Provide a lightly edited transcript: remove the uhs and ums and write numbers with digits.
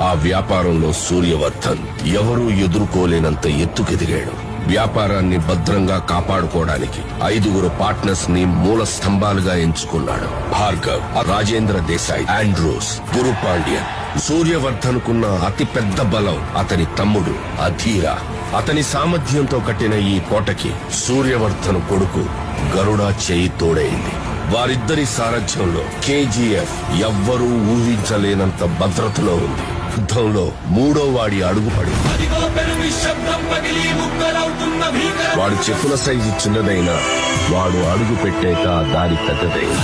ఆ వ్యాపారంలో సూర్యవర్ధన్ ఎవరూ ఎదుర్కోలేనంత ఎత్తుకెదిగాడు. వ్యాపారాన్ని భద్రంగా కాపాడుకోవడానికి 5 పార్ట్నర్స్ ని మూల స్తంభాలుగా ఎంచుకున్నాడు. భార్గవ్, రాజేంద్ర దేశాయ్, ఆండ్రూస్, గురు పాండ్యన్. సూర్యవర్ధన్ కున్న అతి పెద్ద బలం అతని తమ్ముడు అధీర. అతని సామర్థ్యంతో కట్టిన ఈ కోటకి సూర్యవర్ధన్ కొడుకు గరుడ చేయి తోడైంది. వారిద్దరి సారథ్యంలో KGF ఎవ్వరూ ఊహించలేనంత భద్రతలో ఉంది. యుద్ధంలో 3వ వాడి అడుగుపడి వాడు చెప్పుల సైజు చిన్నదైనా వాడు అడుగు పెట్టాక దారి పెద్దదైంది.